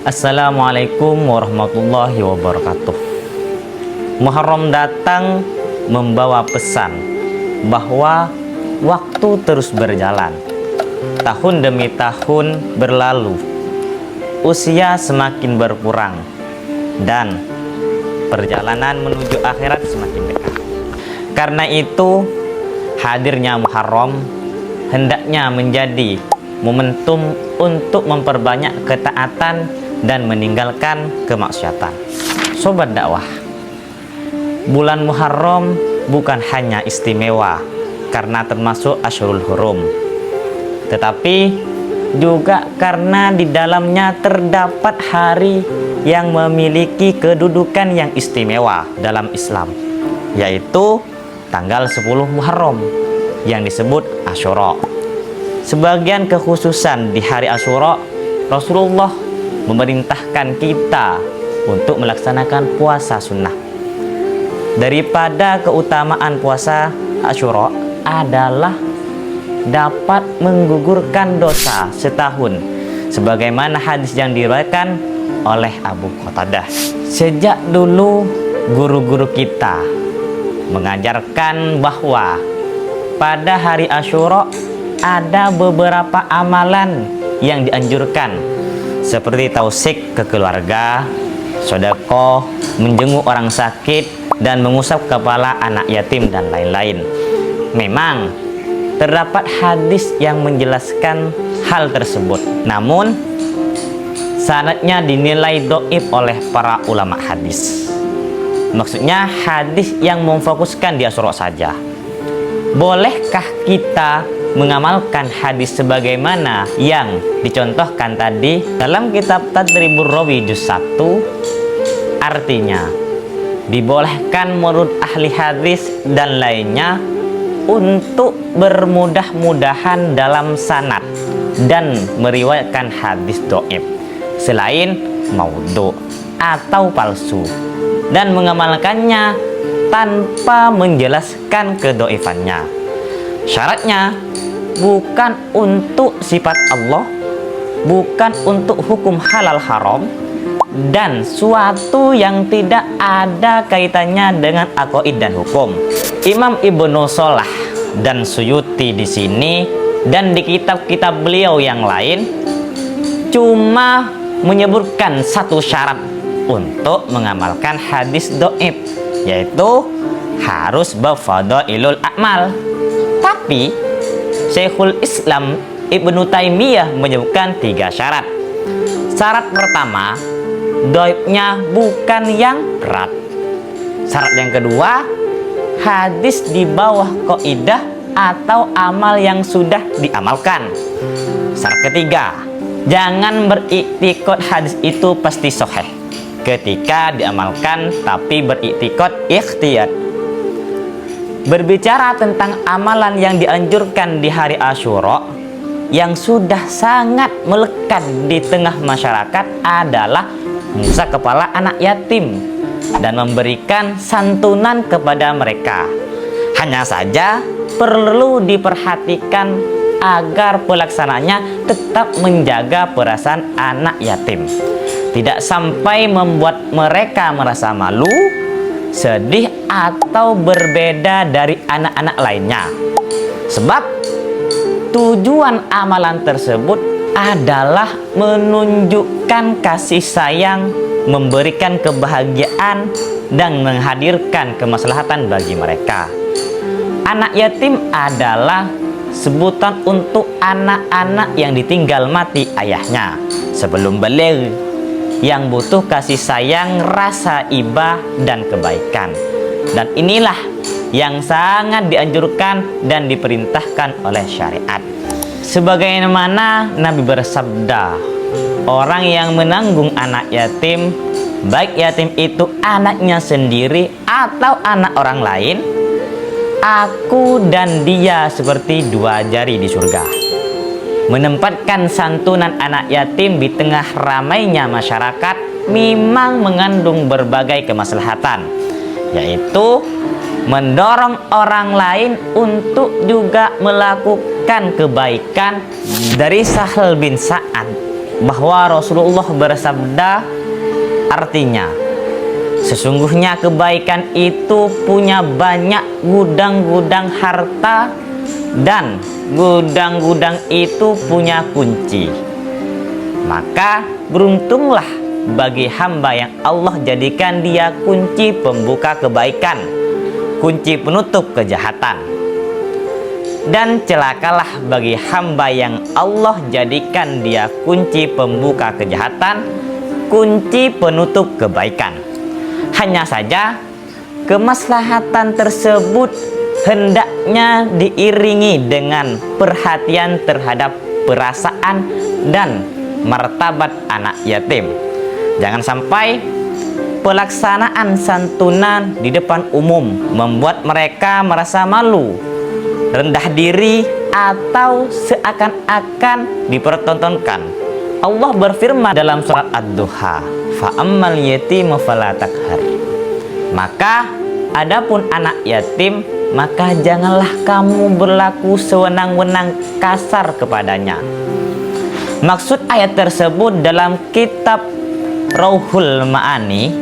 Assalamualaikum warahmatullahi wabarakatuh. Muharram datang membawa pesan bahwa waktu terus berjalan. Tahun demi tahun berlalu, usia semakin berkurang, dan perjalanan menuju akhirat semakin dekat. Karena itu, hadirnya Muharram hendaknya menjadi momentum untuk memperbanyak ketaatan dan meninggalkan kemaksiatan. Sobat dakwah, bulan Muharram bukan hanya istimewa karena termasuk Ashurul Hurum, tetapi juga karena di dalamnya terdapat hari yang memiliki kedudukan yang istimewa dalam Islam, yaitu tanggal 10 Muharram yang disebut Asyura. Sebagian kekhususan di hari Asyura, Rasulullah memerintahkan kita untuk melaksanakan puasa sunnah. Daripada keutamaan puasa Asyura adalah dapat menggugurkan dosa setahun, sebagaimana hadis yang diriwayatkan oleh Abu Qatadah. Sejak dulu guru-guru kita mengajarkan bahwa pada hari Asyura ada beberapa amalan yang dianjurkan, seperti tausik ke keluarga, sedekah, menjenguk orang sakit, dan mengusap kepala anak yatim, dan lain-lain. Memang terdapat hadis yang menjelaskan hal tersebut, namun sanadnya dinilai dhaif oleh para ulama hadis. Maksudnya hadis yang memfokuskan di Asyura saja. Bolehkah kita mengamalkan hadis sebagaimana yang dicontohkan tadi dalam kitab Tadribur Rawi juz 1? Artinya, dibolehkan menurut ahli hadis dan lainnya untuk bermudah-mudahan dalam sanad dan meriwayatkan hadis dhaif selain maudhu atau palsu, dan mengamalkannya tanpa menjelaskan kedhaifannya. Syaratnya bukan untuk sifat Allah, bukan untuk hukum halal haram, dan suatu yang tidak ada kaitannya dengan aqaid dan hukum. Imam Ibnu Shalah dan Suyuti di sini dan di kitab-kitab beliau yang lain cuma menyebutkan satu syarat untuk mengamalkan hadis dhaif, yaitu harus bafadailul a'mal. Tapi Syekhul Islam Ibnu Taimiyah menyebutkan 3 syarat. Syarat pertama, dhaifnya bukan yang berat. Syarat yang kedua, hadis di bawah kaidah atau amal yang sudah diamalkan. Syarat ketiga, jangan beriktikad hadis itu pasti sahih ketika diamalkan, tapi beriktikad ikhtiyat. Berbicara tentang amalan yang dianjurkan di hari Asyura yang sudah sangat melekat di tengah masyarakat adalah mengusap kepala anak yatim dan memberikan santunan kepada mereka. Hanya saja perlu diperhatikan agar pelaksananya tetap menjaga perasaan anak yatim, tidak sampai membuat mereka merasa malu, sedih, atau berbeda dari anak-anak lainnya. Sebab tujuan amalan tersebut adalah menunjukkan kasih sayang, memberikan kebahagiaan, dan menghadirkan kemaslahatan bagi mereka. Anak yatim adalah sebutan untuk anak-anak yang ditinggal mati ayahnya sebelum baligh, yang butuh kasih sayang, rasa iba, dan kebaikan. Dan inilah yang sangat dianjurkan dan diperintahkan oleh syariat. Sebagaimana Nabi bersabda, orang yang menanggung anak yatim, baik yatim itu anaknya sendiri atau anak orang lain, aku dan dia seperti 2 jari di surga. Menempatkan santunan anak yatim di tengah ramainya masyarakat memang mengandung berbagai kemaslahatan, yaitu mendorong orang lain untuk juga melakukan kebaikan. Dari Sahal bin Sa'ad bahwa Rasulullah bersabda, artinya sesungguhnya kebaikan itu punya banyak gudang-gudang harta dan gudang-gudang itu punya kunci. Maka beruntunglah bagi hamba yang Allah jadikan dia kunci pembuka kebaikan, kunci penutup kejahatan. Dan celakalah bagi hamba yang Allah jadikan dia kunci pembuka kejahatan, kunci penutup kebaikan. Hanya saja kemaslahatan tersebut hendaknya diiringi dengan perhatian terhadap perasaan dan martabat anak yatim. Jangan sampai pelaksanaan santunan di depan umum membuat mereka merasa malu, rendah diri, atau seakan-akan dipertontonkan. Allah berfirman dalam surat Ad-Duha, "Fa'ammal yatimu fala takhar." Maka adapun anak yatim, maka janganlah kamu berlaku sewenang-wenang kasar kepadanya. Maksud ayat tersebut dalam kitab Rauhul Ma'ani,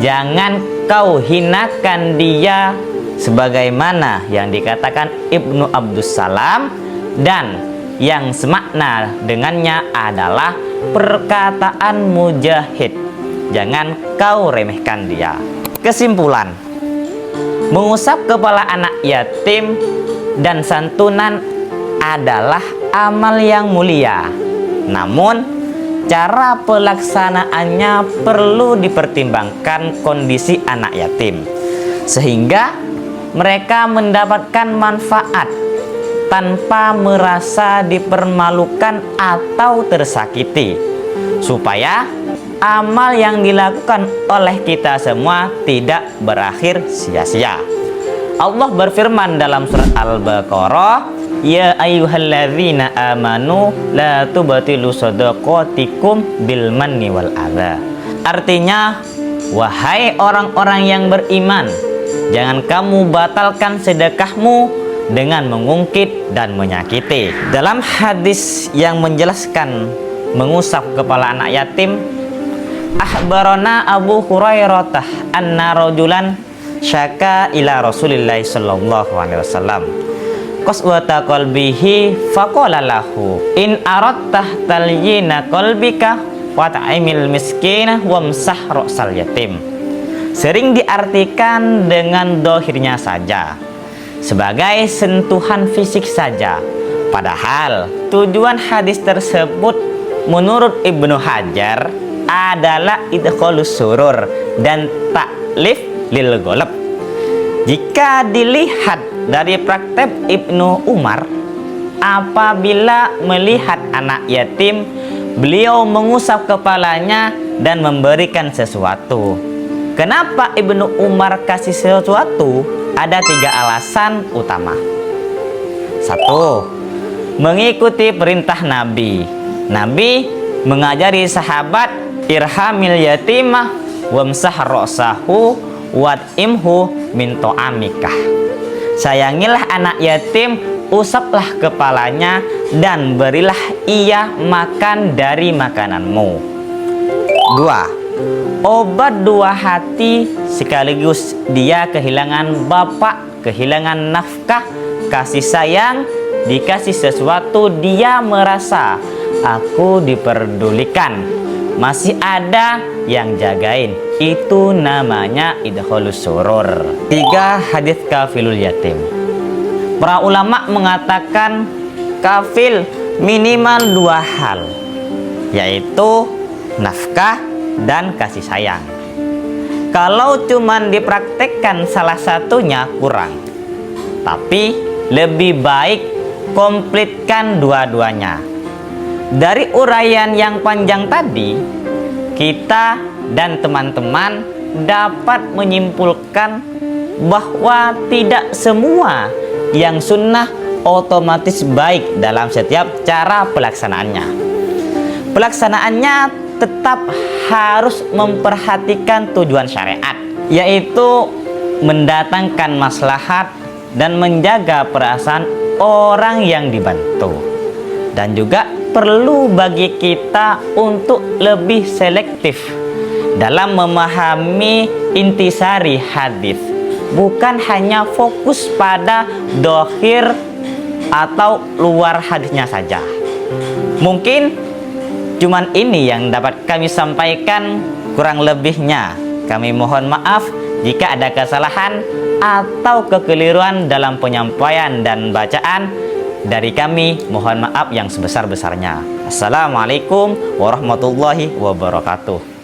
jangan kau hinakan dia sebagaimana yang dikatakan Ibnu Abdus Salam, dan yang semakna dengannya adalah perkataan Mujahid, jangan kau remehkan dia. Kesimpulan, mengusap kepala anak yatim dan santunan adalah amal yang mulia. Namun cara pelaksanaannya perlu dipertimbangkan kondisi anak yatim, sehingga mereka mendapatkan manfaat tanpa merasa dipermalukan atau tersakiti, supaya amal yang dilakukan oleh kita semua tidak berakhir sia-sia. Allah berfirman dalam surat Al-Baqarah, "Ya ayyuhalladzina amanu la tubatilu shadaqatikum bil manni wal adza." Artinya, wahai orang-orang yang beriman, jangan kamu batalkan sedekahmu dengan mengungkit dan menyakiti. Dalam hadis yang menjelaskan mengusap kepala anak yatim, akhbarana Abu Hurairah anna rajulan syaka ila Rasulillah sallallahu alaihi wasallam qaswata qalbihi faqala lahu in aradta talyina qalbika wa ta'imil miskin wamsah ra'sal yatim. Sering diartikan dengan dohirnya saja, sebagai sentuhan fisik saja. Padahal tujuan hadis tersebut menurut Ibnu Hajar adalah idkhalus surur dan taklif lil ghalab. Jika dilihat dari praktek Ibnu Umar, apabila melihat anak yatim, beliau mengusap kepalanya dan memberikan sesuatu. Kenapa Ibnu Umar kasih sesuatu? Ada 3 alasan utama. 1. Mengikuti perintah Nabi. Nabi mengajari sahabat irhamil yatimah wamsah ra'sahu wad'imhu min ta'amikah. Sayangilah anak yatim, usaplah kepalanya, dan berilah ia makan dari makananmu. 2. Obat 2 hati, sekaligus dia kehilangan bapak, kehilangan nafkah, kasih sayang. Dikasih sesuatu dia merasa aku diperdulikan, masih ada yang jagain. Itu namanya idkhalus surur. 3. Hadits kafilul yatim. Para ulama mengatakan kafil minimal 2 hal, yaitu nafkah dan kasih sayang. Kalau cuman dipraktekkan salah satunya kurang, tapi lebih baik komplitkan dua-duanya. Dari uraian yang panjang tadi, kita dan teman-teman dapat menyimpulkan bahwa tidak semua yang sunnah otomatis baik dalam setiap cara pelaksanaannya. Pelaksanaannya tetap harus memperhatikan tujuan syariat, yaitu mendatangkan maslahat dan menjaga perasaan orang yang dibantu, dan juga perlu bagi kita untuk lebih selektif dalam memahami intisari hadis, bukan hanya fokus pada dohir atau luar hadisnya saja. Mungkin cuman ini yang dapat kami sampaikan, kurang lebihnya kami mohon maaf jika ada kesalahan atau kekeliruan dalam penyampaian dan bacaan. Dari kami mohon maaf yang sebesar-besarnya. Assalamualaikum warahmatullahi wabarakatuh.